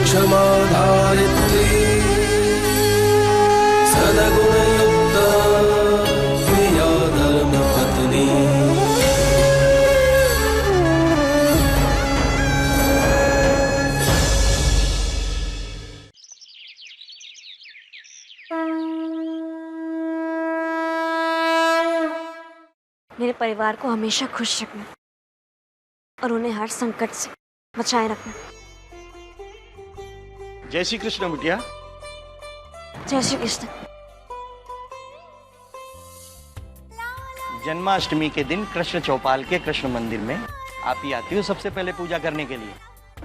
क्षमा धारित्री सद्गुणयुक्ता प्रिया धर्मपत्नी। मेरे परिवार को हमेशा खुश रखना और उन्हें हर संकट से बचाए रखना। जय श्री कृष्ण बिटिया। जय श्री कृष्ण। जन्माष्टमी के दिन कृष्ण चौपाल के कृष्ण मंदिर में आप ही आती हो सबसे पहले पूजा करने के लिए।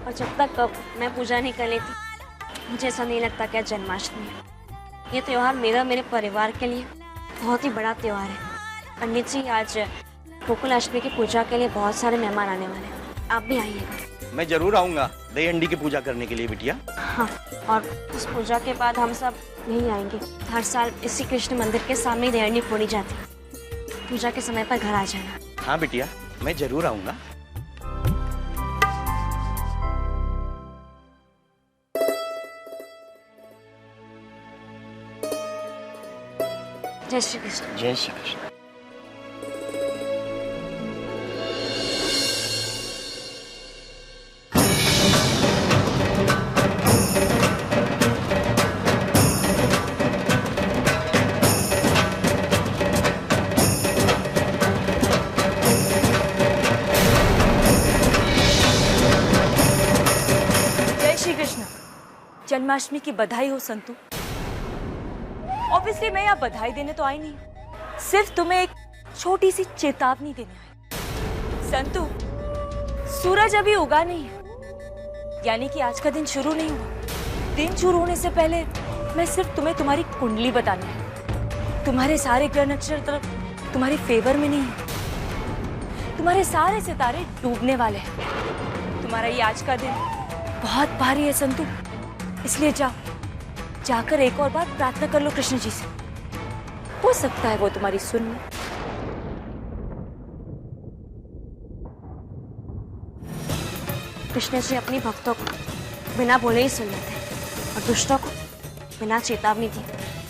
और जब तक मैं पूजा नहीं कर लेती मुझे ऐसा नहीं लगता कि आज जन्माष्टमी है। ये त्योहार मेरे परिवार के लिए बहुत ही बड़ा त्योहार है। पंडित जी, आज गोकुलाष्टमी की पूजा के लिए बहुत सारे मेहमान आने वाले हैं, आप भी आइएगा। मैं जरूर आऊंगा दही हंडी की पूजा करने के लिए बिटिया। हाँ, और उस पूजा के बाद हम सब यहीं आएंगे। हर साल इसी कृष्ण मंदिर के सामने दही हंडी फोड़ी जाती है। पूजा के समय पर घर आ जाना। हाँ बिटिया, मैं जरूर आऊंगा। जय श्री कृष्ण। जय श्री कृष्ण। जन्माष्टमी की बधाई हो संतु। ऑब्वियसली मैं यहाँ बधाई देने तो आई नहीं, सिर्फ तुम्हें एक छोटी सी चेतावनी देने आई। संतु, सूरज अभी उगा नहीं है, यानी कि आज का दिन शुरू नहीं हुआ। दिन शुरू होने से पहले मैं सिर्फ तुम्हें तुम्हारी कुंडली बतानी है। तुम्हारे सारे ग्रह नक्षत्र तुम्हारे फेवर में नहीं है। तुम्हारे सारे सितारे डूबने वाले हैं। तुम्हारा ये आज का दिन बहुत भारी है संतु, इसलिए जाकर एक और बार प्रार्थना कर लो कृष्ण जी से। हो सकता है वो तुम्हारी सुन ले। कृष्ण जी अपनी भक्तों को बिना बोले ही सुन लेते हैं और दुष्टों को बिना चेतावनी दिए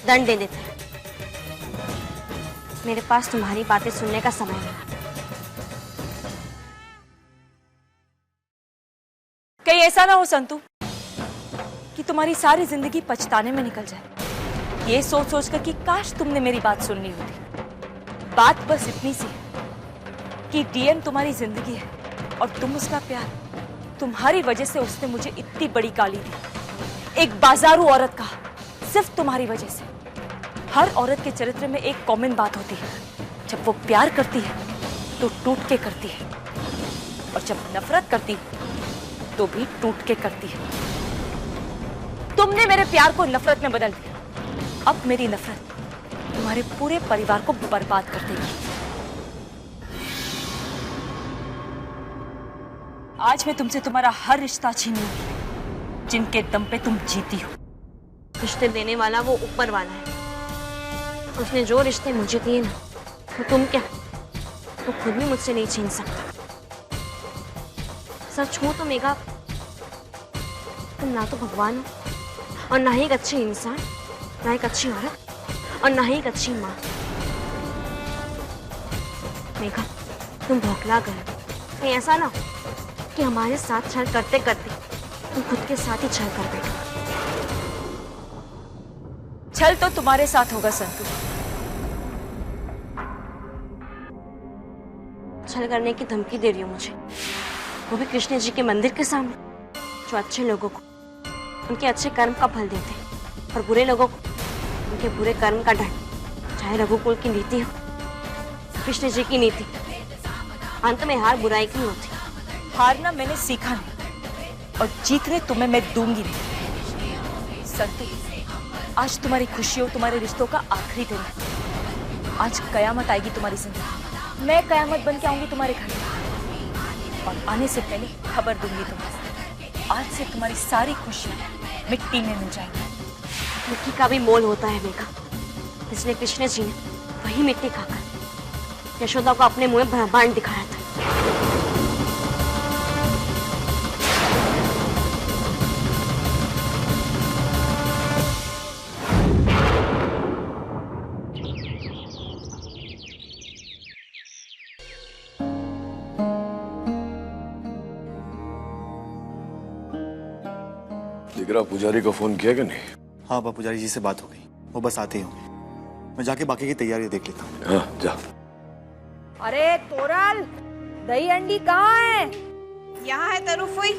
दंड दे देते हैं। मेरे पास तुम्हारी बातें सुनने का समय नहीं। कहीं ऐसा ना हो संतु कि तुम्हारी सारी जिंदगी पछताने में निकल जाए, ये सोच सोच कर कि काश तुमने मेरी बात सुननी होती। बात बस इतनी सी है कि डीएम तुम्हारी जिंदगी है और तुम उसका प्यार। तुम्हारी वजह से उसने मुझे इतनी बड़ी गाली दी, एक बाजारू औरत कहा, सिर्फ तुम्हारी वजह से। हर औरत के चरित्र में एक कॉमन बात होती है, जब वो प्यार करती है तो टूट के करती है, और जब नफरत करती है तो भी टूट के करती है। तुमने मेरे प्यार को नफरत में बदल दिया। अब मेरी नफरत तुम्हारे पूरे परिवार को बर्बाद कर देगी। आज मैं तुमसे तुम्हारा हर रिश्ता छीन लूंगी जिनके दम पे तुम जीती हो। रिश्ते देने वाला वो ऊपर वाला है। उसने जो रिश्ते मुझे दिए ना, तो तुम क्या, तो खुद भी मुझसे नहीं छीन सकता। सच हो तो मेघा, तुम ना तो भगवान हो और ना ही एक अच्छी इंसान, ना एक अच्छी औरत और ना ही एक अच्छी माँ। मेघा, तुम भौखला गए। कहीं ऐसा ना कि हमारे साथ छल करते करते तुम खुद के साथ ही छल कर बैठो। छल तो तुम्हारे साथ होगा संतु। छल करने की धमकी दे रही हो मुझे, वो भी कृष्ण जी के मंदिर के सामने, जो अच्छे लोगों को उनके अच्छे कर्म का फल देते हैं और बुरे लोगों को उनके बुरे कर्म का दंड। चाहे रघुकुल की नीति हो, कृष्ण जी की नीति, अंत में हार बुराई की होती। हारना मैंने सीखा नहीं और जीतने तुम्हें मैं दूंगी नहीं। संतु, आज तुम्हारी खुशियों, तुम्हारे रिश्तों का आखिरी दिन है। आज कयामत आएगी तुम्हारी जिंदगी। मैं कयामत बन के आऊंगी तुम्हारे घर में और आने से पहले खबर दूंगी तुम्हें। आज से तुम्हारी सारी खुशियां मिट्टी में मिल जाएगी। मिट्टी का भी मोल होता है मेघा, इसलिए कृष्ण जी ने वही मिट्टी खाकर यशोदा को अपने मुंह में ब्रह्मांड दिखाया था। विग्रह पुजारी को फोन किया कि नहीं? हाँ बापू पुजारी जी से बात हो गई, वो बस आते ही होंगे। मैं जाके बाकी की तैयारी देख लेता हूँ। हाँ जा। अरे तोरल, दही अंडी कहाँ है? यहाँ है तरुफुई।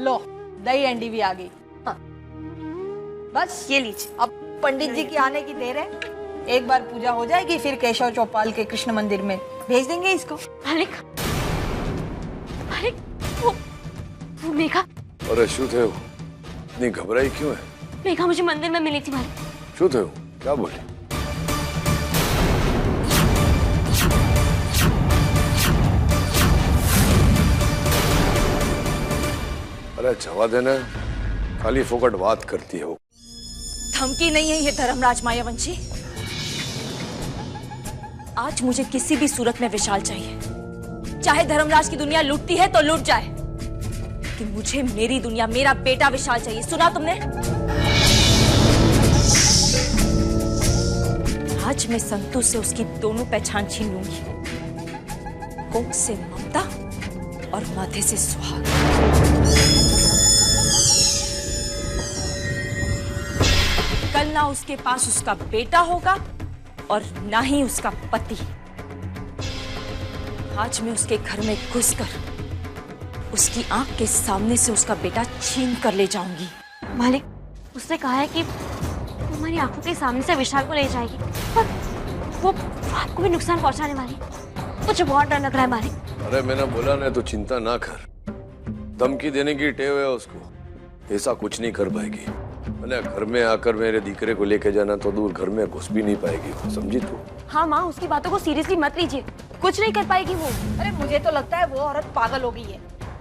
लो दही अंडी भी आ गई। हाँ। बस ये लीजिए। अब पंडित जी की आने की देर है। एक बार पूजा हो जाएगी फिर केशव चौपाल के कृष्ण मंदिर में भेज देंगे इसको। मालिक, मालिक, वो मेघा। अरे शू थे हो? इतनी घबराई क्यों है? मेघा मुझे मंदिर में मिली थी मालिक। शू थे हो? क्या बोले? अरे जवा देना, खाली फोकट बात करती हो। धमकी नहीं है ये धर्मराज मायावंशी। आज मुझे किसी भी सूरत में विशाल चाहिए। चाहे धर्मराज की दुनिया लूटती है तो लूट जाए, कि मुझे मेरी दुनिया, मेरा बेटा विशाल चाहिए। सुना तुमने? आज मैं संतु से उसकी दोनों पहचान छीन लूंगी। कोख से ममता और माथे से सुहाग। कल ना उसके पास उसका बेटा होगा और ना ही उसका पति। आज मैं उसके घर में घुसकर उसकी आंख के सामने से उसका बेटा छीन कर ले जाऊंगी। मालिक, उसने कहा है कि वो हमारी आंखों के सामने से विशाल को ले जाएगी, पर वो आपको भी नुकसान पहुंचाने वाली। मुझे बहुत डर लग रहा है मालिक। अरे मैंने बोला ना, तो चिंता ना कर। धमकी देने की टेव है उसको, ऐसा कुछ नहीं कर पाएगी। मैंने घर में आकर मेरे दीकरे को लेके जाना तो दूर, घर में घुस भी नहीं पाएगी, समझी तू? हाँ माँ, उसकी बातों को सीरियसली मत लीजिए, कुछ नहीं कर पाएगी वो। अरे मुझे तो लगता है वो औरत पागल हो गई है,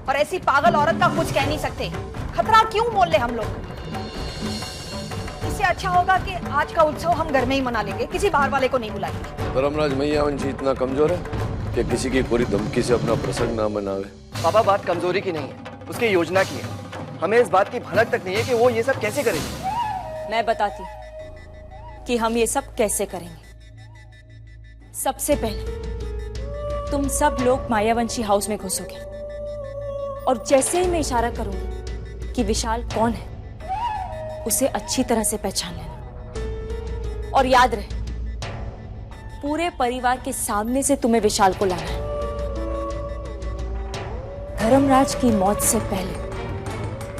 और ऐसी पागल औरत का कुछ कह नहीं सकते। खतरा क्यों बोल ले हम लोग? इससे अच्छा होगा कि आज का उत्सव हम घर में ही मना लेंगे, किसी बाहर वाले को नहीं बुलाएंगे। धर्मराज मैयावंशी इतना कमजोर है कि किसी की पूरी धमकी से अपना प्रसंग ना मनावे? पापा, बात कमजोरी की नहीं है, उसकी योजना की है। हमें इस बात की भनक तक नहीं है कि वो ये सब कैसे करेगी। मैं बताती हूं कि हम ये सब कैसे करेंगे। सबसे पहले तुम सब लोग मायावंशी हाउस में घुसोगे, और जैसे ही मैं इशारा करूंगी कि विशाल कौन है, उसे अच्छी तरह से पहचान लेना। और याद रहे, पूरे परिवार के सामने से तुम्हें विशाल को लाना है। धर्मराज की मौत से पहले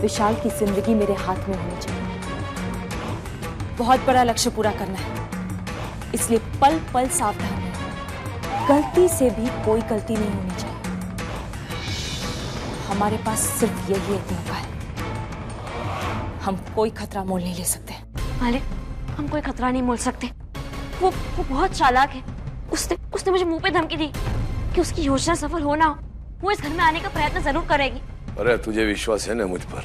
विशाल की जिंदगी मेरे हाथ में होनी चाहिए। बहुत बड़ा लक्ष्य पूरा करना है, इसलिए पल पल सावधान रहें। गलती से भी कोई गलती नहीं होनी चाहिए। हमारे पास सिर्फ यही एक मौका है, हम कोई खतरा मोल नहीं ले सकते। मालिक, हम कोई खतरा नहीं मोल सकते। वो बहुत चालाक है। उसने मुझे मुंह पे धमकी दी कि उसकी योजना सफल हो ना हो, वो इस घर में आने का प्रयत्न जरूर करेगी। अरे तुझे विश्वास है ना मुझ पर?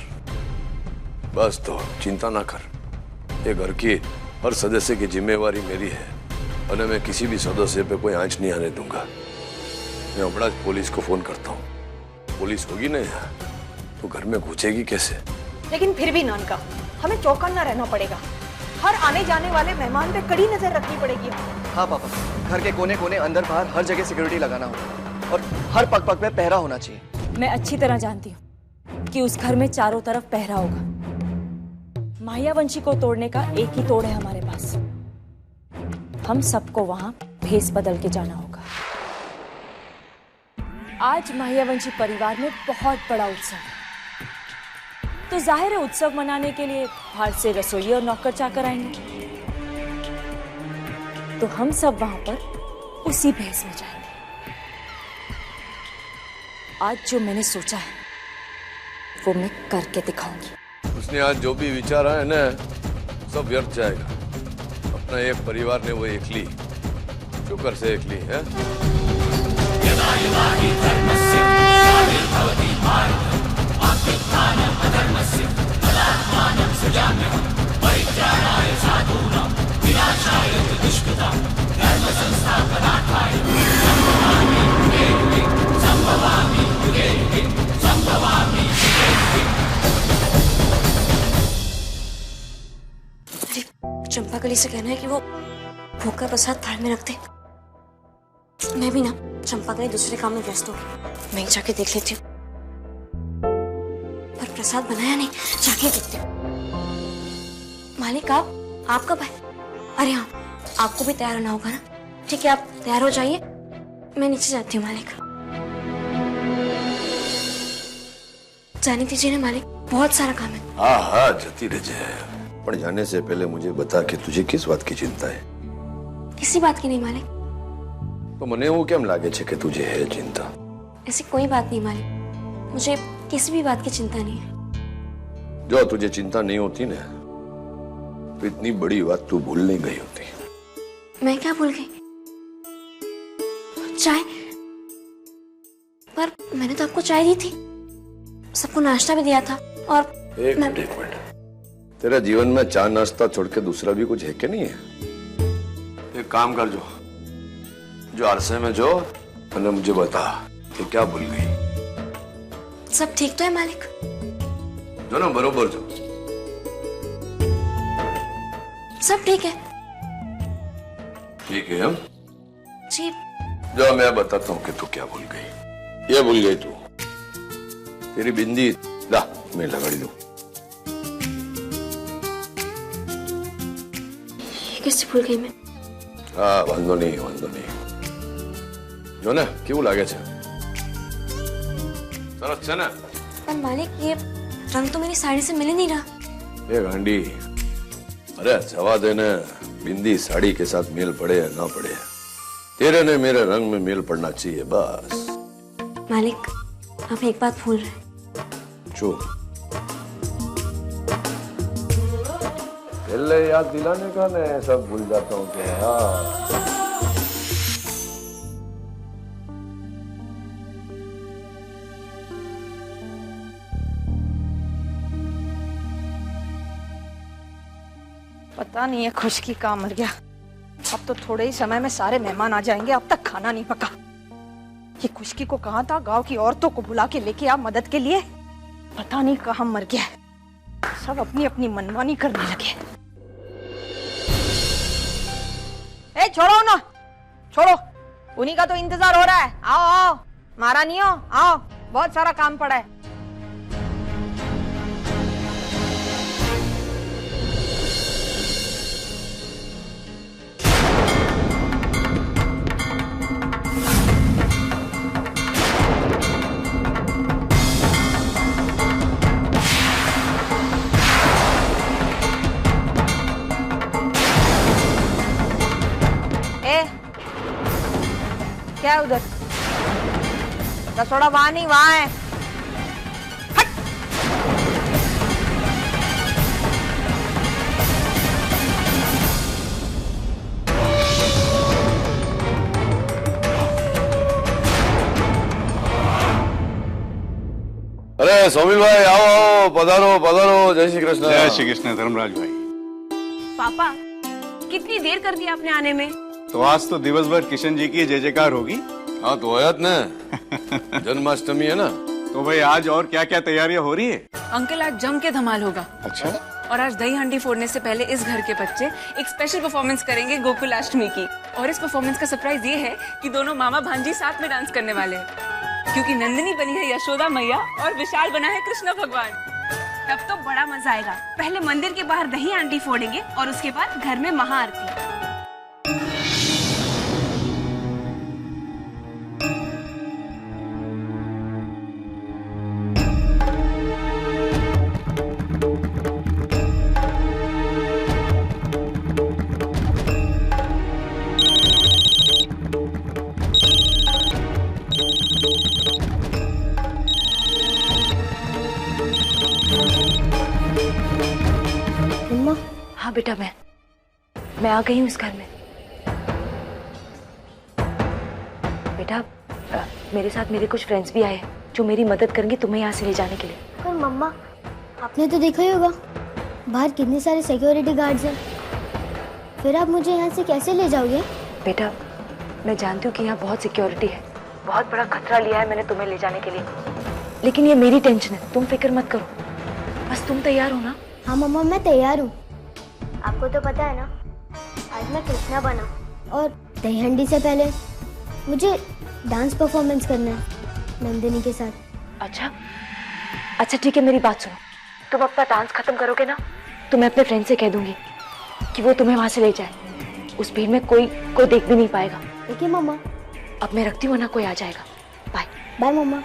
बस तो चिंता ना कर। ये घर की हर सदस्य की जिम्मेवारी मेरी है, और मैं किसी भी सदस्य पे कोई आंच नहीं आने दूंगा। मैं अपना पुलिस को फोन करता हूँ। पुलिस होगी ना यहाँ, तो घर में घुसेगी कैसे? लेकिन फिर भी नानका, हमें चौकन्ना रहना पड़ेगा। हर आने जाने वाले मेहमान पे कड़ी नजर रखनी पड़ेगी। हाँ पापा, घर के कोने कोने, अंदर बाहर, हर जगह सिक्योरिटी लगाना होगा, और हर पग पग पे पहरा होना चाहिए। मैं अच्छी तरह जानती हूँ कि उस घर में चारों तरफ पहरा होगा। मायावंशी को तोड़ने का एक ही तोड़ है हमारे पास। हम सबको वहां भेस बदल के जाना होगा। आज मायावंशी परिवार में बहुत बड़ा उत्सव है, तो जाहिर है उत्सव मनाने के लिए बाहर से रसोई और नौकर चाकर आएंगे, तो हम सब वहां पर उसी भेस में जाएंगे। आज जो मैंने सोचा है वो मैं करके दिखाऊंगी। उसने आज जो भी विचारा है ना, सब व्यर्थ जाएगा। अपना एक परिवार ने वो एक ली, शुक्र से एक ली है। चंपाकली से कहना है कि वो भोग प्रसाद थाल में रख दे। मैं भी ना चंपाकली दूसरे काम में व्यस्त होगी, मैं जाके देख लेती हूँ। पर प्रसाद बनाया नहीं, जाके देखती हूँ। मालिक आप कब आए? अरे हाँ, आपको भी तैयार होना होगा ना। ठीक है, आप तैयार हो जाइए, मैं नीचे जाती हूँ मालिक। जाने दीजिए ना मालिक, बहुत सारा काम है। हाँ हाँ जती रहे, पर जाने से पहले मुझे बता कि तुझे किस बात की चिंता है? किसी बात की नहीं मालिक। तो मने वो केम लागे छे कि तुझे है चिंता? ऐसी कोई बात नहीं मालिक, मुझे किसी भी बात की चिंता नहीं है। जो तुझे चिंता नहीं होती ना, तो इतनी बड़ी बात तू भूल नहीं गई होती। मैं क्या भूल गई? चाय? पर मैंने तो आपको चाय दी थी, सबको नाश्ता भी दिया था। और एक मिनट, तेरा जीवन में चाय नाश्ता छोड़ के दूसरा भी कुछ है कि नहीं है? एक काम कर, जो अरसे में जो मैंने मुझे बता कि क्या भूल गई। सब ठीक तो है मालिक? जो ना बरोबर जो सब ठीक है। ठीक है हम जी। जो मैं बताता हूँ कि तू क्या भूल गई। ये भूल गई तू तेरी बिंदी, ला मैं लगाड़ी दूं। ये कैसे भूल गई मैं? हाँ वांधो नहीं जो ना क्यों लागे छे? सरस छे ना? पर मालिक ये रंग तो मेरी साड़ी से मिल ही नहीं रहा। ए गांडी, अरे जवा दे ना, बिंदी साड़ी के साथ मेल पड़े या ना पड़े, तेरे ने मेरे रंग में मेल पड़ना चाहिए बस। मालिक आप एक बात भूल रहे। चुप, पहले याद दिलाने का ना सब भूल जाता हूँ क्या यार। पता नहीं है खुशकी कहाँ मर गया। अब तो थोड़े ही समय में सारे मेहमान आ जाएंगे, अब तक खाना नहीं पका। ये खुशकी को कहा था गांव की औरतों को बुला के लेके आ मदद के लिए, पता नहीं कहाँ मर गया। सब अपनी अपनी मनमानी करने लगे। ए छोड़ो ना, छोड़ो, उन्हीं का तो इंतजार हो रहा है। आओ आओ महारानियों आओ, बहुत सारा काम पड़ा है। क्या है उधर? रसोड़ा वहां नहीं, वहां है। हट! अरे सोमिल भाई आओ आओ, पधारो पधारो। जय श्री कृष्ण। जय श्री कृष्ण धर्मराज भाई। पापा कितनी देर कर दी आपने आने में? तो आज तो दिवस भर किशन जी की जय जयकार होगी। हाँ तो आयत ना, जन्माष्टमी है ना। तो भाई आज और क्या क्या तैयारियां हो रही है? अंकल आज जम के धमाल होगा। अच्छा। और आज दही हांडी फोड़ने से पहले इस घर के बच्चे एक स्पेशल परफॉर्मेंस करेंगे गोकुलाष्टमी की। और इस परफॉर्मेंस का सरप्राइज ये है कि दोनों मामा भांजी साथ में डांस करने वाले हैं, क्योंकि नंदिनी बनी है यशोदा मैया और विशाल बना है कृष्ण भगवान। तब तो बड़ा मजा आएगा। पहले मंदिर के बाहर दही हांडी फोड़ेंगे और उसके बाद घर में महाआरती। हाँ बेटा, मैं आ गई हूँ इस घर में। बेटा मेरे साथ मेरे कुछ फ्रेंड्स भी आए हैं जो मेरी मदद करेंगे तुम्हें यहाँ से ले जाने के लिए। पर मम्मा आपने तो देखा ही होगा बाहर कितने सारे सिक्योरिटी गार्ड्स हैं, फिर आप मुझे यहाँ से कैसे ले जाओगे? बेटा मैं जानती हूँ कि यहाँ बहुत सिक्योरिटी है, बहुत बड़ा खतरा लिया है मैंने तुम्हें ले जाने के लिए, लेकिन ये मेरी टेंशन है, तुम फिक्र मत करो, बस तुम तैयार हो ना? हाँ मम्मा मैं तैयार हूँ। आपको तो पता है ना आज मैं कृष्णा बना, और दही हांडी से पहले मुझे डांस परफॉर्मेंस करना है नंदिनी के साथ। अच्छा अच्छा ठीक है, मेरी बात सुनो। तुम अपना डांस खत्म करोगे ना, तो मैं अपने फ्रेंड से कह दूंगी कि वो तुम्हें वहां से ले जाए। उस भीड़ में कोई देख भी नहीं पाएगा। ठीक है मम्मा। अब मैं रखती हूँ ना, कोई आ जाएगा। बाय। बाय मम्मा।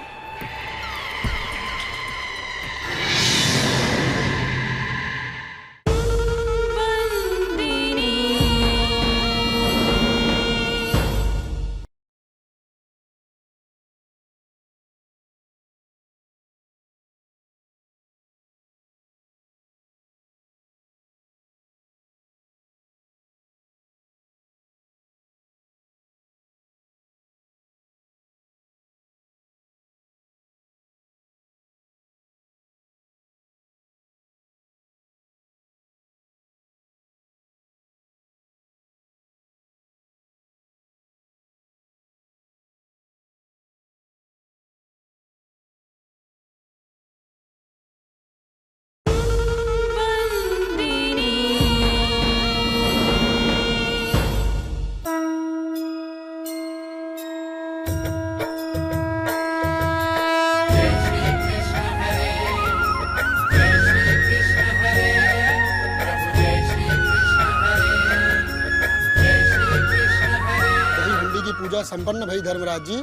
पूजा संपन्न भई धर्मराज जी।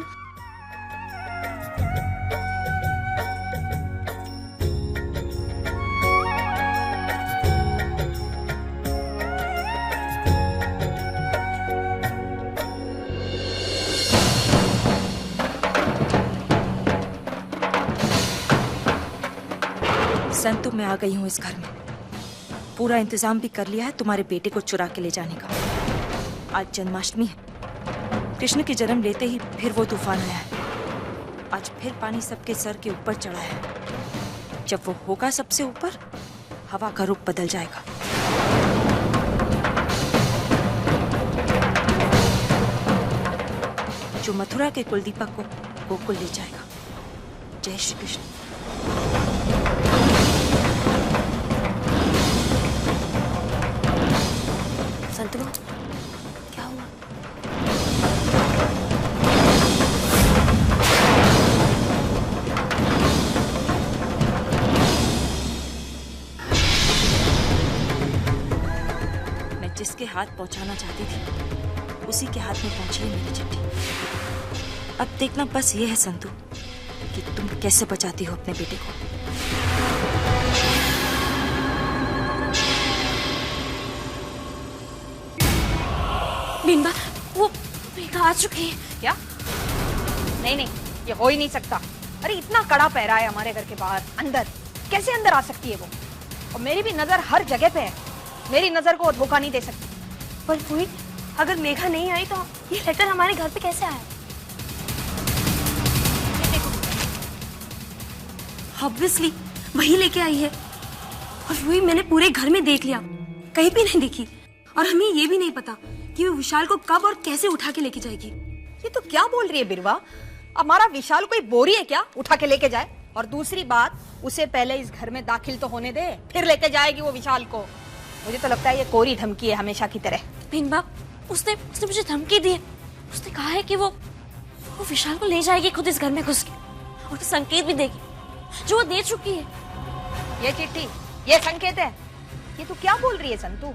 संतु, मैं आ गई हूँ इस घर में। पूरा इंतजाम भी कर लिया है तुम्हारे बेटे को चुरा के ले जाने का। आज जन्माष्टमी है। कृष्ण के जन्म लेते ही फिर वो तूफान आया है। आज फिर पानी सबके सर के ऊपर चढ़ा है। जब वो होगा सबसे ऊपर, हवा का रुख बदल जाएगा। जो मथुरा के कुलदीपक को गोकुल ले जाएगा। जय श्री कृष्ण। संतु, क्या हुआ? मैं जिसके हाथ पहुंचाना चाहती थी, उसी के हाथ में पहुंची है मेरी चिट्ठी। अब देखना बस ये है संतु कि तुम कैसे बचाती हो अपने बेटे को। बिंबा, वो मेघा आ चुकी है। क्या? नहीं नहीं, ये हो ही नहीं सकता। अरे इतना कड़ा पहरा है हमारे घर के बाहर, अंदर कैसे अंदर आ सकती है वो? और मेरी भी नजर हर जगह पे है, मेरी नजर को धोखा नहीं दे सकती। पर फूई, अगर मेघा नहीं आई तो ये लेटर हमारे घर पे कैसे आया? ऑब्वियसली वही लेके आई है। और फूई, मैंने पूरे घर में देख लिया, कहीं भी नहीं देखी। और हमें ये भी नहीं पता कि वो विशाल को कब और कैसे उठा के लेके जाएगी। ये तो क्या बोल रही है बिरवा? हमारा विशाल कोई बोरी है क्या उठा के लेके जाए? और दूसरी बात, उसे पहले इस घर में दाखिल तो होने दे, फिर लेके जाएगी वो विशाल को। मुझे तो लगता है ये कोरी धमकी है हमेशा की तरह। बिंबा, उसने मुझे धमकी दी है। उसने कहा है कि वो विशाल को ले जाएगी खुद इस घर में घुस के, और संकेत भी देगी जो वो दे चुकी है। ये चिट्ठी, ये संकेत है? ये तू क्या बोल रही है संतु?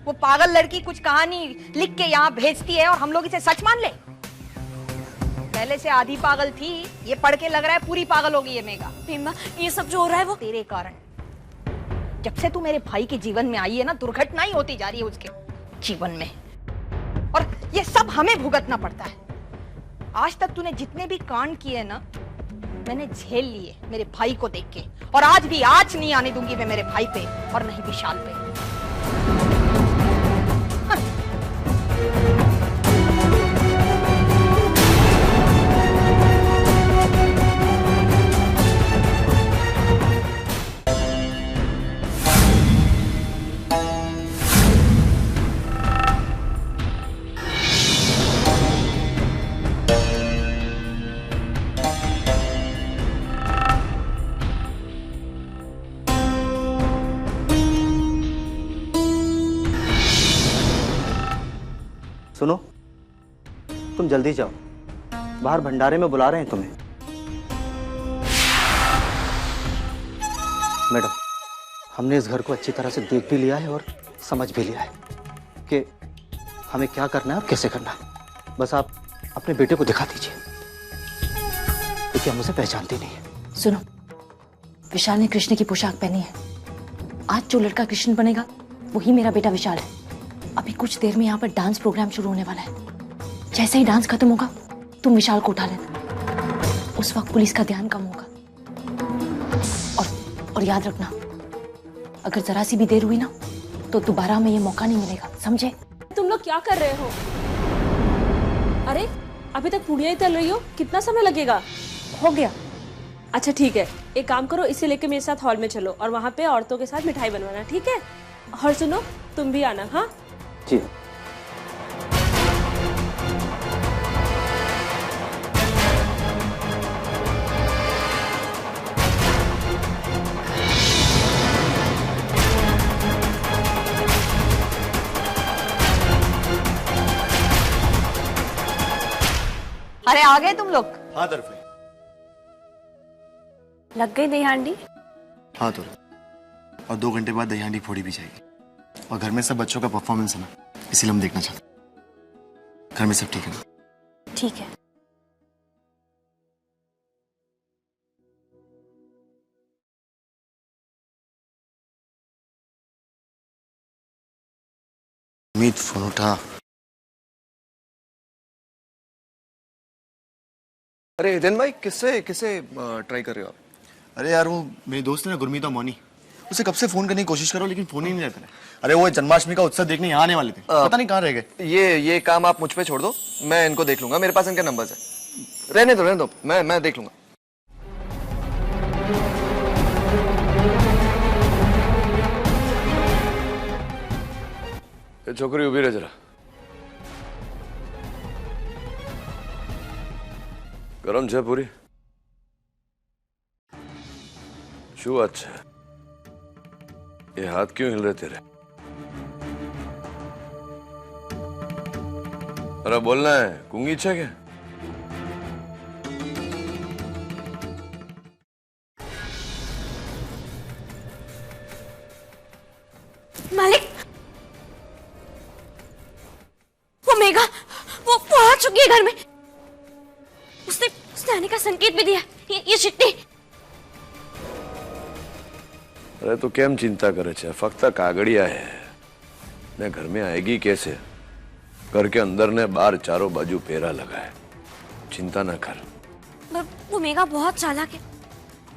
वो पागल लड़की कुछ कहानी लिख के यहाँ भेजती है और हम लोग इसे सच मान ले? पहले से आधी पागल थी, ये पढ़ के लग रहा है पूरी पागल हो गई है मेघा। बिंबा, ये सब जो हो रहा है वो तेरे कारण। जब से तू मेरे भाई के जीवन में आई है ना, दुर्घटना ही होती जा रही है उसके जीवन में, और ये सब हमें भुगतना पड़ता है। आज तक तूने जितने भी कांड किए ना, मैंने झेल लिए मेरे भाई को देख के, और आज भी आज नहीं आने दूंगी मैं मेरे भाई पे और नहीं विशाल पे। सुनो, तुम जल्दी जाओ, बाहर भंडारे में बुला रहे हैं तुम्हें। मैडम, हमने इस घर को अच्छी तरह से देख भी लिया है और समझ भी लिया है कि हमें क्या करना है और कैसे करना है। बस आप अपने बेटे को दिखा दीजिए, क्योंकि हम उसे पहचानते नहीं है। सुनो, विशाल ने कृष्ण की पोशाक पहनी है। आज जो लड़का कृष्ण बनेगा वही मेरा बेटा विशाल है। अभी कुछ देर में यहाँ पर डांस प्रोग्राम शुरू होने वाला है। जैसे ही डांस खत्म होगा तुम विशाल को उठा लेना। उस वक्त पुलिस का ध्यान कम होगा। और याद रखना, अगर जरा सी भी देर हुई ना तो दोबारा हमें ये मौका नहीं मिलेगा, समझे? तुम लोग क्या कर रहे हो? अरे अभी तक पूड़ियाँ ही तल रही हो, कितना समय लगेगा? हो गया। अच्छा ठीक है, एक काम करो, इसे लेके मेरे साथ हॉल में चलो और वहाँ पे औरतों के साथ मिठाई बनवाना, ठीक है? और सुनो, तुम भी आना। हाँ जी। अरे आ गए तुम लोग? हाँ तरफे। लग गई दही हांडी? हाँ तो, और 2 घंटे बाद दही हांडी फोड़ी भी जाएगी। और घर में सब बच्चों का परफॉर्मेंस है ना, इसीलिए हम देखना चाहते हैं। घर में सब ठीक है ना? ठीक है। उम्मीद फोन उठा। अरे हितेन भाई, किससे ट्राई कर रहे हो आप? अरे यार, वो मेरी दोस्त है ना गुरमीत और मौनी, उसे कब से फोन करने की कोशिश करो लेकिन फोन ही नहीं लेते। अरे वो जन्माष्टमी का उत्सव देखने यहाँ आने वाले थे, पता नहीं कहाँ रह गए। ये काम आप मुझ पे छोड़ दो, मैं इनको देख लूंगा। मेरे पास इनके नंबर्स है। रहने दो, मैं देख लूंगा। छोकरी उभी रह जरा। गरम छे पूरी? शू बात छे? ये हाथ क्यों हिल रहे तेरे? अरे बोलना है, गूंगी छे क्या? मालिक, वो मेघा, वो आ चुकी है घर में। उसने आने का संकेत भी दिया। ये चिट्ठी। अरे तो केम चिंता करे छे? फक्त कागड़िया है ने घर में आएगी कैसे? घर के अंदर ने बाहर चारों बाजू पेरा लगा है। चिंता ना कर। वो मेघा बहुत चालाक है,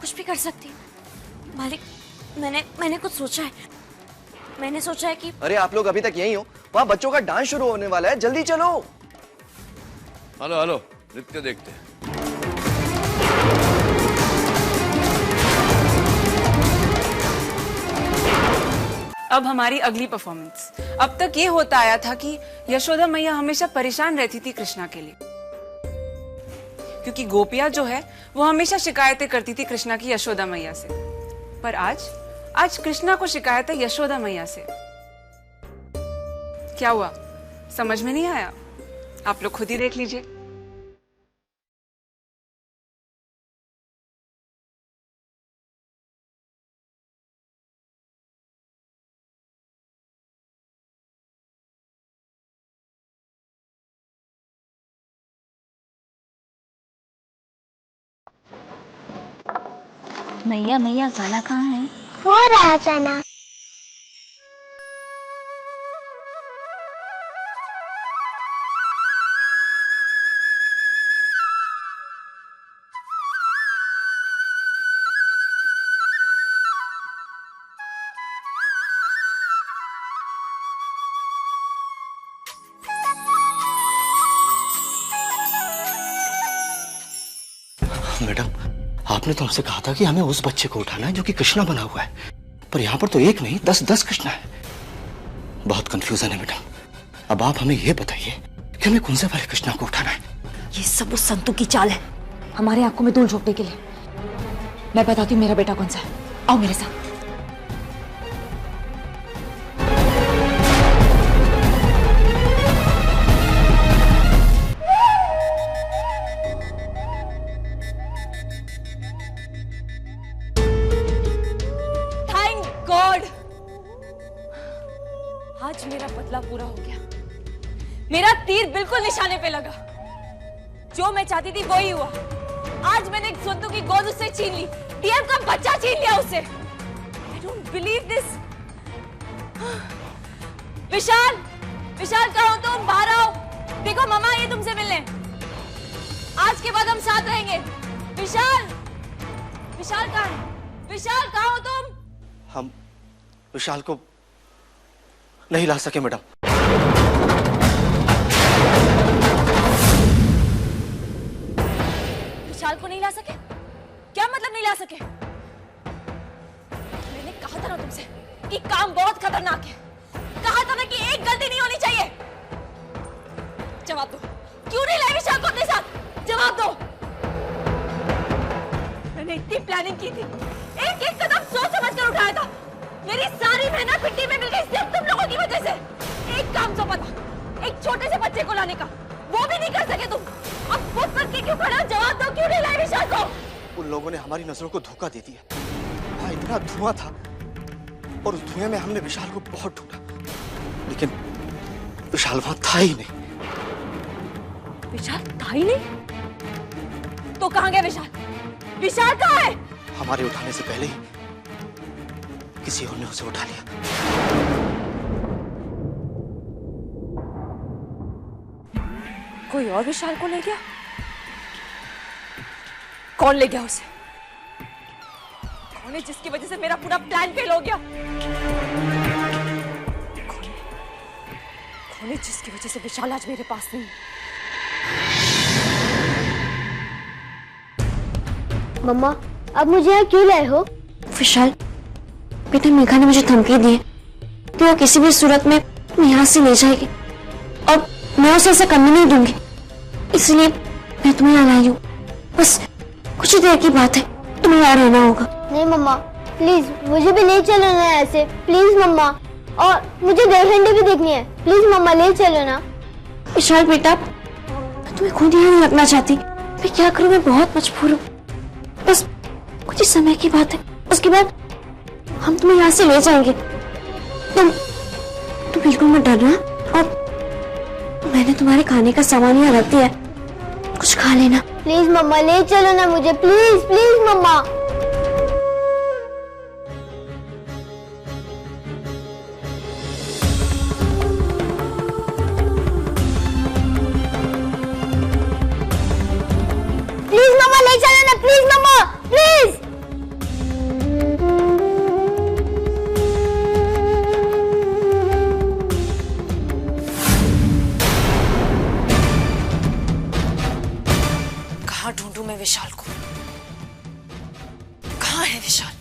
कुछ भी कर सकती है। मालिक, मैंने कुछ सोचा है। मैंने सोचा है कि अरे आप लोग अभी तक यहीं हो? वहाँ बच्चों का डांस शुरू होने वाला है, जल्दी चलो। हेलो, नृत्य देखते हैं। अब हमारी अगली परफॉर्मेंस। अब तक ये होता आया था कि यशोदा मैया हमेशा परेशान रहती थी कृष्णा के लिए, क्योंकि गोपिया जो है वो हमेशा शिकायतें करती थी कृष्णा की यशोदा मैया से। पर आज कृष्णा को शिकायत है यशोदा मैया से। क्या हुआ, समझ में नहीं आया? आप लोग खुद ही देख लीजिए। मैया मैया गाना कहाँ है? हो रहा चना। मैडम, आपने तो हमसे कहा था कि हमें उस बच्चे को उठाना है जो कि कृष्णा बना हुआ है, पर यहाँ पर तो एक नहीं 10 कृष्णा है। बहुत कंफ्यूजन है मैडम। अब आप हमें ये बताइए कि हमें कौन से वाले कृष्णा को उठाना है? ये सब उस संतू की चाल है, हमारे आंखों में धूल झोंकने के लिए। मैं बताती हूँ मेरा बेटा कौन सा है। आओ मेरे साथ। आज मेरा बदला पूरा हो गया। मेरा तीर बिल्कुल निशाने पे लगा। जो मैं चाहती थी वो ही हुआ। आज मैंने एक संतू की गोद उससे छीन ली, डीएम का बच्चा छीन लिया उससे। I don't believe this। विशाल, विशाल कहाँ हो तुम? बाहर आओ। देखो मामा ये तुमसे मिलने। आज के बाद हम साथ रहेंगे। विशाल, विशाल कहाँ है? विशाल कहाँ हो तुम? हम विशाल को नहीं ला सके मैडम। विशाल को नहीं ला सके? क्या मतलब नहीं ला सके? मैंने कहा था ना तुमसे कि काम बहुत खतरनाक है। कहा था ना कि एक गलती नहीं होनी चाहिए। जवाब दो, क्यों नहीं लाए विशाल को अपने साथ? जवाब दो। मैंने इतनी प्लानिंग की थी, एक एक कदम सोच समझ कर उठाया था। मेरी सारी मेहनत मिट्टी में मिल गई सिर्फ तुम लोगों की वजह से। एक काम सौंपा था, एक छोटे से बच्चे को लाने का, वो भी नहीं कर सके तुम। अब खुद करके क्यों खड़ा? जवाब दो, क्यों नहीं लाए विशाल को? उन लोगों ने हमारी नजरों को धोखा दे दिया। वहाँ इतना धुआं था और उस धुएं में हमने विशाल को बहुत ढूंढा, लेकिन विशाल वहां था ही नहीं। विशाल था ही नहीं? तो कहाँ गया विशाल? विशाल कहाँ है? हमारे उठाने से पहले ही किसी और ने उसे उठा लिया। कोई और विशाल को ले गया? कौन ले गया उसे? कौन है जिसकी वजह से मेरा पूरा प्लान फेल हो गया? कौन है जिसकी वजह से विशाल आज मेरे पास नहीं? मम्मा, अब मुझे यहाँ क्यों लाए हो? विशाल, बेटा मेघा ने मुझे धमकी दी है कि वो किसी भी सूरत में यहाँ से ले जाएगी और मैं उसे ऐसा करने नहीं दूंगी। इसलिए मैं तुम्हें यहाँ लाई हूँ। बस कुछ ही देर की बात है, तुम्हें यहाँ रहना होगा। नहीं मम्मा, प्लीज मुझे भी ले चलो ना ऐसे, प्लीज मम्मा। और मुझे देवहंडी भी देखनी है, प्लीज मम्मा ले चलो ना। विशाल बेटा, मैं तुम्हें खुद यहाँ नहीं रखना चाहती। मैं क्या करूँ, मैं बहुत मजबूर हूँ। बस कुछ ही समय की बात है, उसके बाद हम तुम्हें यहाँ से ले जाएंगे। तुम बिल्कुल मत डरना। और मैंने तुम्हारे खाने का सामान यहाँ रख दिया है, कुछ खा लेना। प्लीज मम्मा ले चलो ना मुझे, प्लीज प्लीज मम्मा। प्लीज मम्मा ले चलो ना, प्लीज मम्मा, प्लीज। कहाँ ढूंढूं मैं विशाल को? कहाँ है विशाल?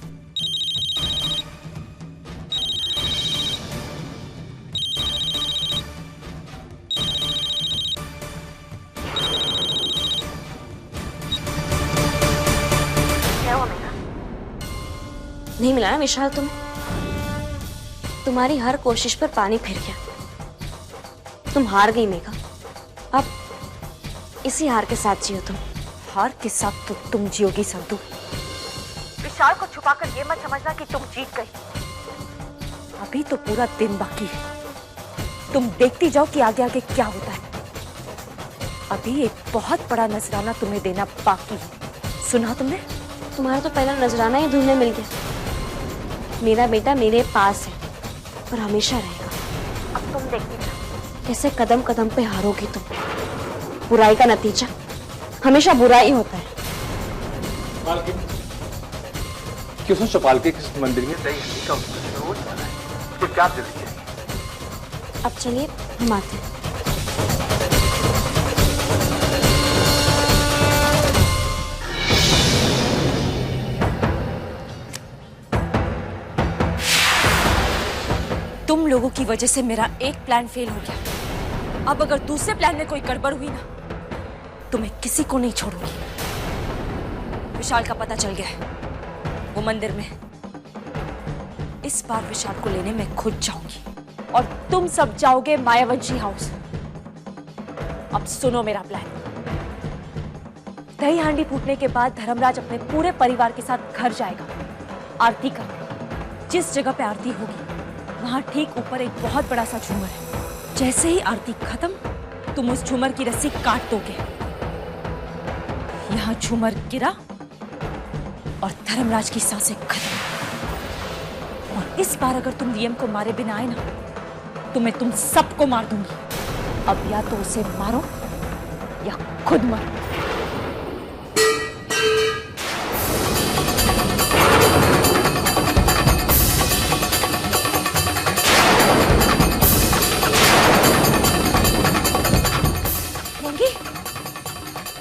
क्या हुआ मेघा? नहीं मिला ना विशाल तुम्हें? तुम्हारी हर कोशिश पर पानी फिर गया। तुम हार गई मेघा। अब इसी हार के साथ जियो तुम। हार के साथ तो तुम जियोगी संतू। विशाल को छुपाकर ये मत समझना कि तुम जीत गई। अभी तो पूरा दिन बाकी है। तुम देखती जाओ कि आगे आगे क्या होता है। अभी एक बहुत बड़ा नजराना तुम्हें देना बाकी है। सुना तुमने? तुम्हारा तो पहला नजराना ही ढूंढने मिल गया। मेरा बेटा मेरे पास है और हमेशा रहेगा। अब तुम देखती जाओ कैसे कदम कदम पे हारोगी तुम। बुराई का नतीजा हमेशा बुरा ही होता है। क्यों चौपाल के किस मंदिर में दही हंडी का उत्सव रोज हो रहा है? तो क्या जल्दी चाहिए? अब चलिए हम आते हैं। तुम लोगों की वजह से मेरा एक प्लान फेल हो गया। अब अगर दूसरे प्लान में कोई गड़बड़ हुई ना तो मैं किसी को नहीं छोड़ूंगी। विशाल का पता चल गया है, वो मंदिर में। इस बार विशाल को लेने मैं खुद जाऊंगी और तुम सब जाओगे मायावंशी हाउस। अब सुनो मेरा प्लान। दही हांडी फूटने के बाद धर्मराज अपने पूरे परिवार के साथ घर जाएगा आरती करने। जिस जगह पे आरती होगी वहां ठीक ऊपर एक बहुत बड़ा सा झूमर है। जैसे ही आरती खत्म तुम उस झूमर की रस्सी काट दोगे। यहाँ झूमर गिरा और धर्मराज की सांसें खत्म। और इस बार अगर तुम वीएम को मारे बिना आए ना तो मैं तुम सबको मार दूंगी। अब या तो उसे मारो या खुद मरो।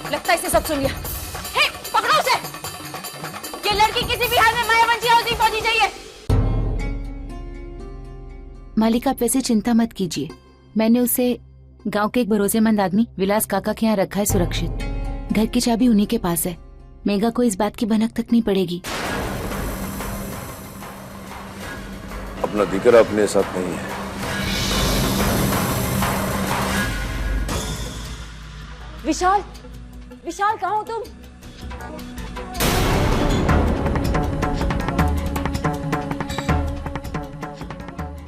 लगता है इसे सब सुन लिया। हे, पकड़ो उसे। ये लड़की किसी भी हाल में मायावंशी हाउस नहीं पहुंचनी चाहिए। मालिक आप वैसे चिंता मत कीजिए, मैंने उसे गांव के एक भरोसेमंद आदमी विलास काका के यहाँ रखा है सुरक्षित। घर की चाबी उन्हीं के पास है। मेघा को इस बात की भनक तक नहीं पड़ेगी। अपना दिकरा अपने साथ नहीं है। विशाल, विशाल कहाँ हो तुम?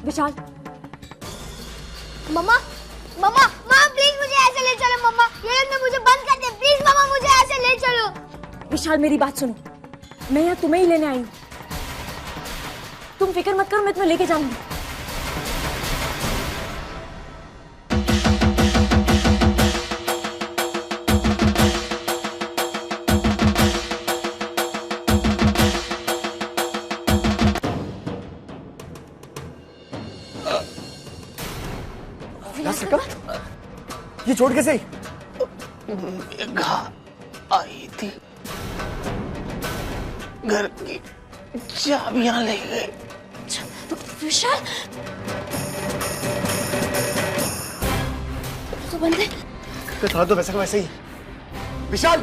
विशाल। मम्मा, मम्मा, माँ प्लीज मुझे ऐसे ले चलो मम्मा। ये लोग मुझे बंद कर दे प्लीज मम्मा, मुझे ऐसे ले चलो। विशाल मेरी बात सुनो, मैं यहाँ तुम्हें ही लेने आई हूँ। तुम फिक्र मत करो, मैं तुम्हें लेके जाऊंगी। ये छोड़ कैसे? मेघा आई थी, घर की चाबियां ले गए। विशाल तो बंद है। था तो वैसे का वैसे ही। विशाल,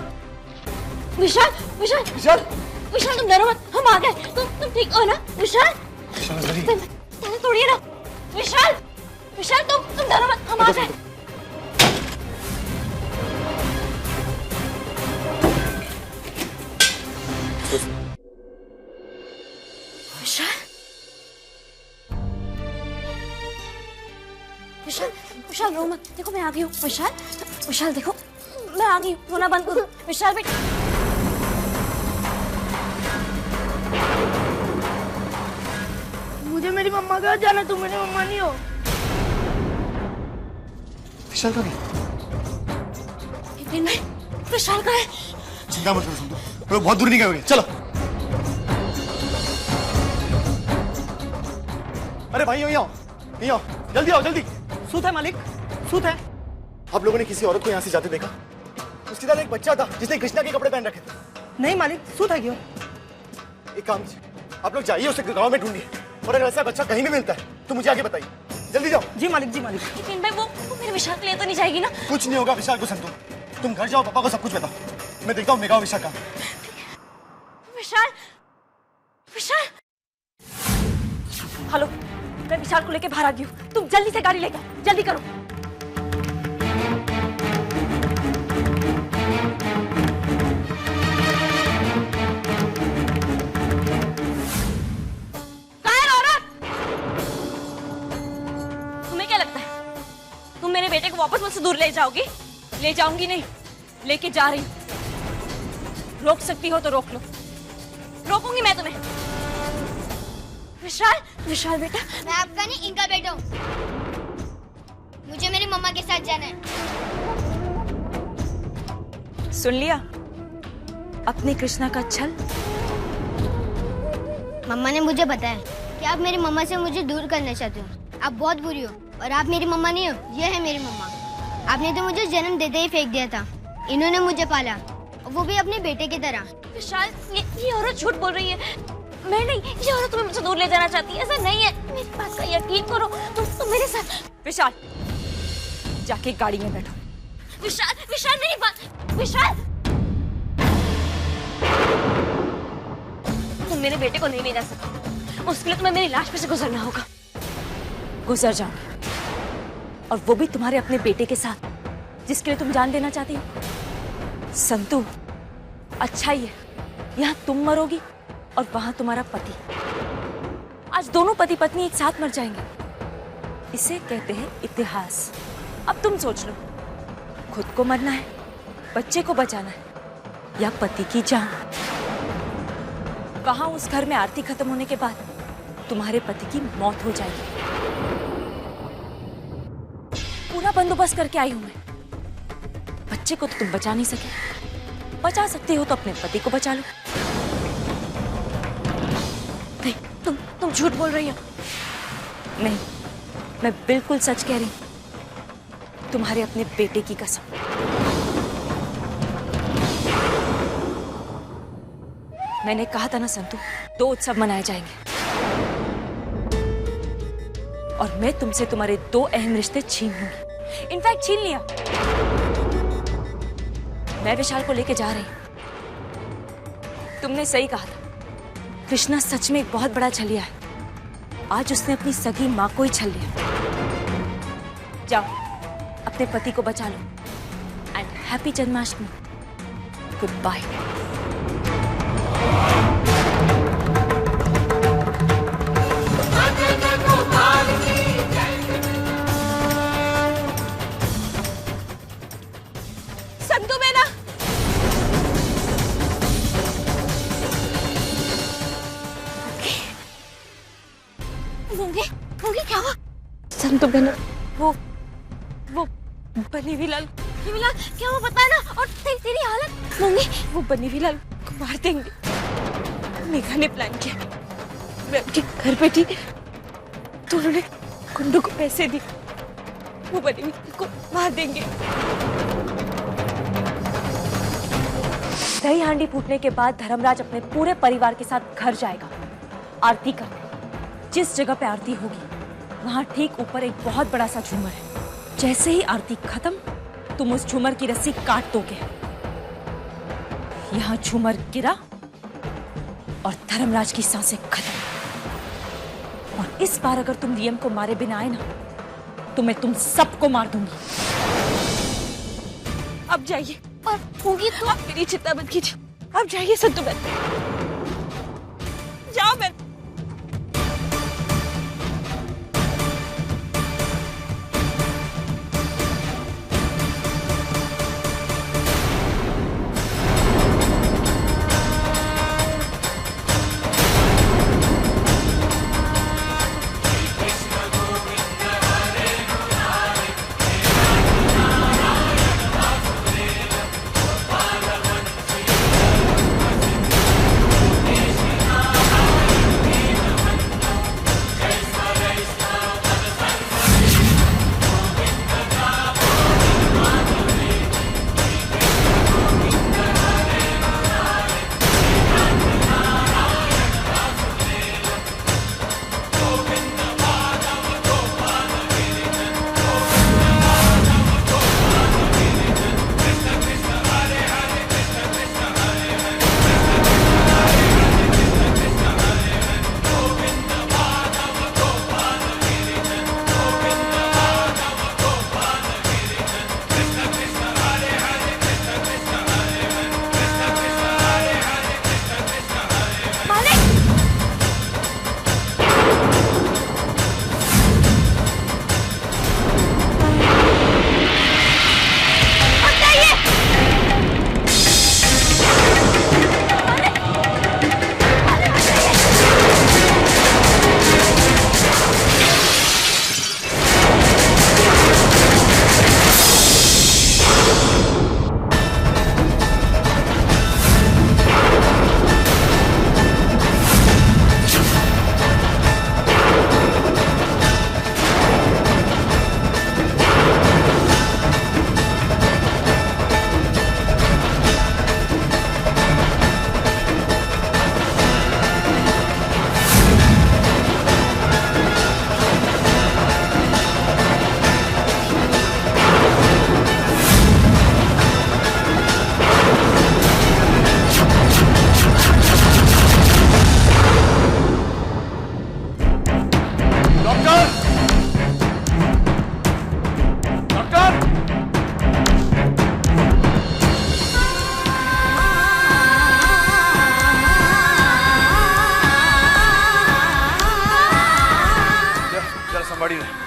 विशाल, विशाल, विशाल, विशाल तुम डरो मत, हम आ गए। तुम ठीक हो ना विशाल? तोड़िए ना विशाल, विशाल तुम डरो मत, हम आ गए। विशाल, विशाल रो मत, देखो मैं आ गई हूँ। विशाल, विशाल देखो मैं आ गई हूँ, रोना बंद करो। विशाल बेटा, मुझे मेरी मम्मा के साथ जाना, तुम मेरी मम्मा नहीं हो। विशाल का नहीं। विशाल का है। चिंता मत करो, बहुत दूर नहीं गए। चलो। अरे भाई यहीं आओ, यहीं आओ, जल्दी आओ, जल्दी। सूत है मालिक, सूत है। आप लोगों ने किसी औरत को यहाँ से जाते देखा? उसके साथ एक बच्चा था जिसने कृष्णा के कपड़े पहन रखे थे। नहीं मालिक, सूत है क्यों? एक काम कीजिए, आप लोग जाइए, उसे गांव में ढूंढिए, और अगर ऐसा बच्चा कहीं भी मिलता है तो मुझे आगे बताइए। जल्दी जाओ। जी मालिक, जी मालिक। लेकिन भाई वो मेरे विशाल के लिए तो नहीं जाएगी ना? कुछ नहीं होगा विशाल को संतु, तुम घर जाओ, पापा को सब कुछ बताओ। मैं देखता हूँ मेघा और विशाल का। विशाल, विशाल। हेलो, मैं विशाल को लेके बाहर आ गई हूँ। तुम जल्दी से गाड़ी लेकर, जल्दी करो। तुम्हें क्या लगता है तुम मेरे बेटे को वापस मुझसे दूर ले जाओगी? ले जाऊंगी नहीं, लेके जा रही हूँ। रोक सकती हो तो रोक लो। रोकूंगी मैं तुम्हें। विशाल, विशाल बेटा, मैं आपका नहीं इनका बेटा हूँ। मुझे मेरी मम्मा के साथ जाना है। सुन लिया अपनी कृष्णा का छल? मम्मा ने मुझे बताया कि आप मेरी मम्मा से मुझे दूर करना चाहते हो। आप बहुत बुरी हो और आप मेरी मम्मा नहीं हो, ये है मेरी मम्मा। आपने तो मुझे जन्म देते ही फेंक दिया था, इन्होंने मुझे पाला, वो भी अपने बेटे की तरह। विशाल, ये औरत झूठ बोल रही है। मैं नहीं, ये औरत तुम्हें मुझसे दूर ले जाना चाहती है, ऐसा नहीं है। मेरी बात का यकीन करो, तुम मेरे साथ। विशाल, जाके गाड़ी में बैठो। विशाल, विशाल मेरी बात, विशाल तुम मेरे बेटे को नहीं ले जा सकते, उसके लिए तुम्हें मेरी लाश पे से गुजरना होगा। गुजर जाऊंगी, और वो भी तुम्हारे अपने बेटे के साथ, जिसके लिए तुम जान देना चाहती हो। संतु, अच्छा ही है, यहाँ तुम मरोगी और वहां तुम्हारा पति। आज दोनों पति पत्नी एक साथ मर जाएंगे। इसे कहते हैं इतिहास। अब तुम सोच लो, खुद को मरना है, बच्चे को बचाना है, या पति की जान। वहां उस घर में आरती खत्म होने के बाद तुम्हारे पति की मौत हो जाएगी। पूरा बंदोबस्त करके आई हूं मैं। बच्चे को तो तुम बचा नहीं सके, बचा सकते हो तो अपने पति को बचा लो। नहीं, तुम झूठ बोल रही हो। नहीं, मैं बिल्कुल सच कह रही हूं, तुम्हारे अपने बेटे की कसम। मैंने कहा था ना संतु, 2 उत्सव मनाए जाएंगे और मैं तुमसे तुम्हारे 2 अहम रिश्ते छीन लूंगी। इनफैक्ट छीन लिया। मैं विशाल को लेके जा रही हूं। तुमने सही कहा था, कृष्णा सच में एक बहुत बड़ा छलिया है। आज उसने अपनी सगी मां को ही छल लिया। जाओ, अपने पति को बचा लो। And happy Janmashtami. Good bye. संतु बेना, मूंगी क्या हुआ? संतु बेना, वो बनी हुई लाल क्या हुआ बता ना। और तेरी हालत मूंगी, वो बनी हुई लाल को मार देंगे। मेघा ने प्लान किया। मैं उनके घर पे थी तो उन्होंने कुंडू को पैसे दिए। वो बनी हुई को मार देंगे। दही हांडी फूटने के बाद धर्मराज अपने पूरे परिवार के साथ घर जाएगा आरती करने। जिस जगह पे आरती होगी वहां ठीक ऊपर एक बहुत बड़ा सा झूमर है। जैसे ही आरती खत्म, तुम उस झूमर की रस्सी काट दोगे। यहां झूमर गिरा और धर्मराज की सांसें खत्म। और इस बार अगर तुम नियम को मारे बिना आए ना, तो मैं तुम सबको मार दूंगी। अब जाइए। और मूंगी तो आप मेरी चिंता मत कीजिए। अब जाइए संतु बहन, जाओ बहन। शरीर है।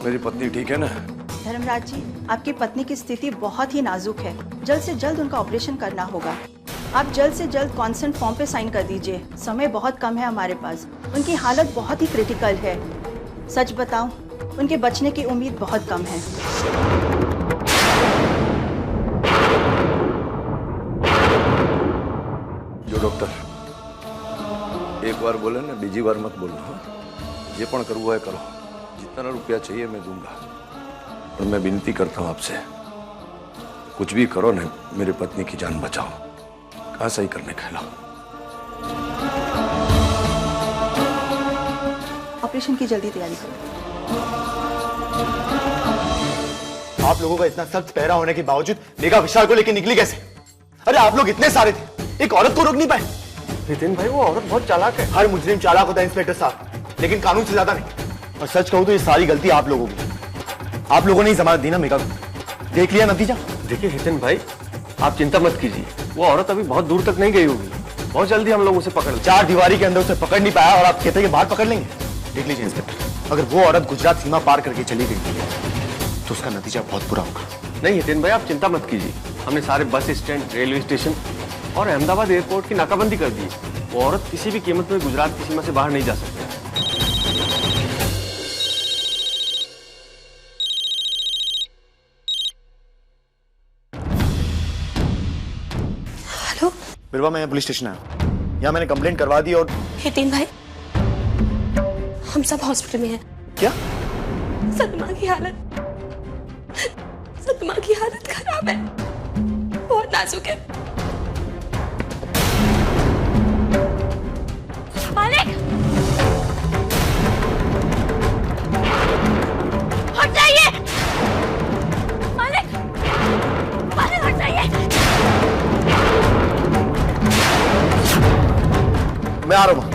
मेरी पत्नी ठीक है ना? धर्मराज जी, आपकी पत्नी की स्थिति बहुत ही नाजुक है। जल्द से जल्द उनका ऑपरेशन करना होगा। आप जल्द से जल्द कॉन्सेंट फॉर्म पे साइन कर दीजिए। समय बहुत कम है हमारे पास। उनकी हालत बहुत ही क्रिटिकल है। सच बताऊं, उनके बचने की उम्मीद बहुत कम है। जो डॉक्टर एक बार बोले ना, बीजी बार मत बोलना। हाँ? ये पण करना है करो, जितना रुपया चाहिए मैं दूंगा। और मैं विनती करता हूँ आपसे, कुछ भी करो ना, मेरी पत्नी की जान बचाओ। कहाँ सही करने का ऑपरेशन की जल्दी तैयारी करो। आप लोगों का इतना सख्त पहरा होने के बावजूद मेघा विशाल को लेकर निकली कैसे? अरे आप लोग इतने सारे थे, एक औरत को रोक नहीं पाए। नितिन भाई, वो औरत बहुत चालाक है। हर मुजरिम चालाक होता है इंस्पेक्टर साहब, लेकिन कानून से ज्यादा नहीं। और सच कहूं तो ये सारी गलती आप लोगों की। आप लोगों ने ही जमानत दी ना मेघा को। देख लिया नतीजा। देखिए हितेन भाई, आप चिंता मत कीजिए, वो औरत अभी बहुत दूर तक नहीं गई होगी। बहुत जल्दी हम लोग उसे पकड़ लेंगे। 4 दीवारी के अंदर उसे पकड़ नहीं पाया और आप कहते हैं कि बाहर पकड़ लेंगे। देख लीजिए इंस्पेक्टर, अगर वो औरत गुजरात सीमा पार करके चली गई तो उसका नतीजा बहुत बुरा होगा। नहीं हितेन भाई, आप चिंता मत कीजिए। हमने सारे बस स्टैंड, रेलवे स्टेशन और अहमदाबाद एयरपोर्ट की नाकाबंदी कर दी। वो औरत किसी भी कीमत में गुजरात की सीमा से बाहर नहीं जा सकती। हेलो बिरवा, मैं पुलिस स्टेशन आया। यहाँ मैंने कंप्लेंट करवा दी और हितेन भाई, हम सब हॉस्पिटल में हैं। क्या? सदमा की हालत खराब है, बहुत नाजुक है। मालिक, हट जाइए। मालिक, हट जाइए। मैं आ रहा हूँ।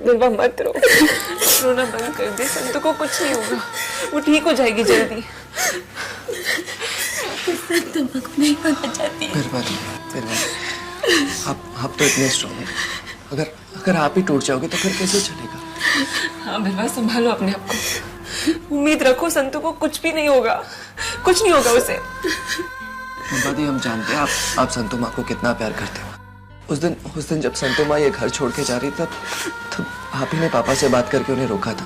बिरवा मत रो, रोना बंद कर दे। संतु को कुछ नहीं होगा, वो ठीक हो जाएगी जल्दी। संतु को नहीं पाना चाहती। आप तो इतने स्ट्रॉन्ग हैं। अगर आप ही टूट जाओगे तो फिर कैसे चलेगा? हाँ बिरवा, संभालो अपने आप को। उम्मीद रखो, संतु को कुछ भी नहीं होगा, कुछ नहीं होगा उसे। दादी, हम जानते हैं आप संतु माँ को कितना प्यार करते हो। उस दिन जब संतु माँ ये घर छोड़ के जा रही तब आप ही ने पापा से बात करके उन्हें रोका था।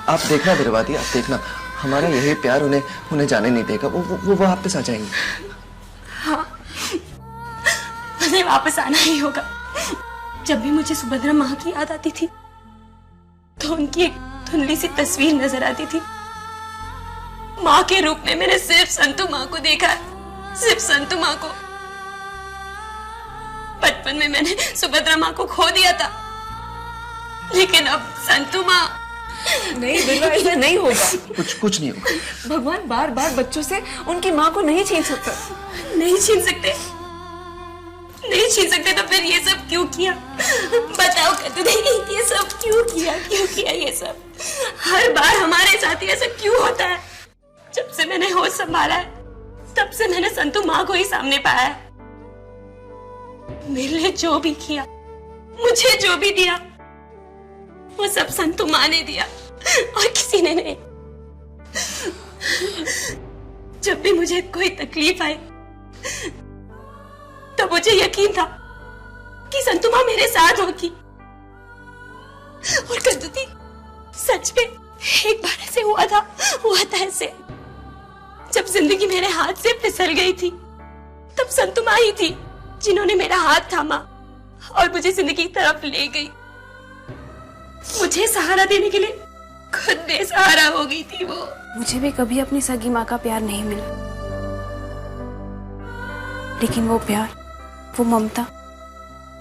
आप देखना बिरवादी, आप देखना, हमारा यही प्यार उन्हें जाने नहीं देगा। वो वापस आ जाएंगे। हाँ, मुझे वापस आना ही होगा। जब भी मुझे सुभद्रा माँ की याद आती थी तो उनकी एक धुंधली सी तस्वीर नजर आती थी। माँ के रूप में मैंने सिर्फ संतु माँ को देखा, सिर्फ संतु माँ को। बचपन में मैंने सुभद्रा माँ को खो दिया था, लेकिन अब संतु माँ। नहीं बिरवा, ऐसा नहीं होगा। कुछ नहीं होगा। भगवान बार बार बच्चों से उनकी माँ को नहीं छीन सकता। नहीं छीन सकते, नहीं छीन सकते तो फिर ये सब क्यों किया? बताओ कतुदे, ये सब क्यों किया ये सब? हर बार हमारे साथ ऐसा क्यों होता है? संभाला है, तब से मैंने संतू माँ को ही सामने पाया है। मेरे लिए जो भी किया, मुझे जो भी दिया, वो सब संतू माँ ने दिया और किसी ने नहीं। जब भी मुझे कोई तकलीफ आई तो मुझे यकीन था कि संतू माँ मेरे साथ होगी। और कद्दूती, सच में एक बार ऐसे हुआ था ऐसे, जब जिंदगी मेरे हाथ से फिसल गई थी, तब संतू माँ ही थी जिन्होंने मेरा हाथ थामा और मुझे जिंदगी की तरफ ले गई। मुझे सहारा देने के लिए खुद बेसहारा हो गई थी वो। मुझे भी कभी अपनी सगी माँ का प्यार नहीं मिला, लेकिन वो प्यार, वो ममता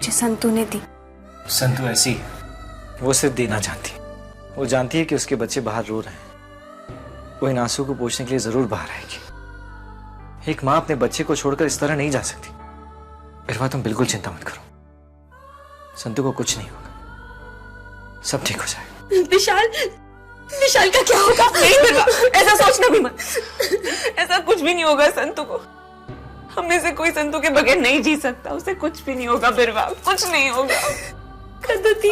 जो संतू ने दी। संतू ऐसी है, वो सिर्फ देना जानती है। वो जानती है कि उसके बच्चे बाहर रो रहे हैं, वो इन आंसू को पोंछने के लिए जरूर बाहर आएगी। एक माँ अपने बच्चे को छोड़कर इस तरह नहीं जा सकती। इरवा, तुम बिल्कुल चिंता मत करो, संतू को कुछ नहीं होगा, सब ठीक हो जाएगा। विशाल का क्या होगा? नहीं बिरवा, ऐसा सोचना भी मत। ऐसा कुछ भी नहीं होगा संतू को। हम में से कोई संतू के बगैर नहीं जी सकता। उसे कुछ भी नहीं होगा बिरवा, कुछ नहीं होगा। कद्दूती,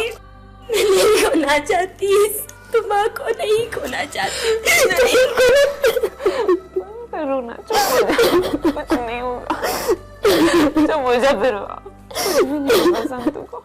मैं नहीं खोना चाहती, तुम माँ को नहीं खोना चाहती, नहीं खोना। रोना चुप, कुछ नहीं होगा, चुप हो जा बिरवा, कुछ भी नहीं होगा संतू को।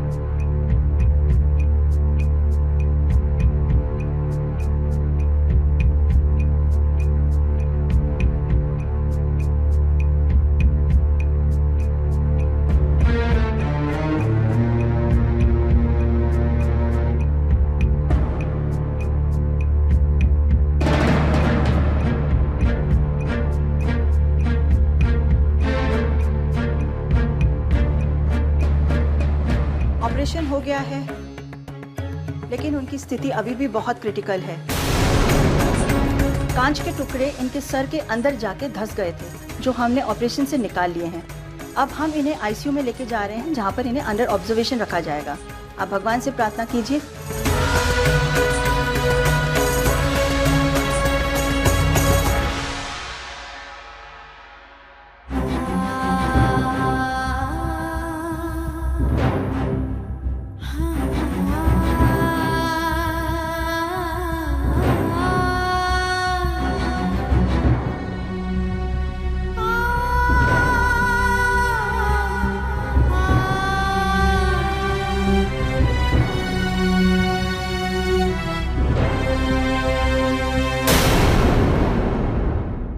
ऑपरेशन हो गया है, लेकिन उनकी स्थिति अभी भी बहुत क्रिटिकल है। कांच के टुकड़े इनके सर के अंदर जाके धंस गए थे, जो हमने ऑपरेशन से निकाल लिए हैं। अब हम इन्हें आईसीयू में लेके जा रहे हैं, जहां पर इन्हें अंडर ऑब्जर्वेशन रखा जाएगा। आप भगवान से प्रार्थना कीजिए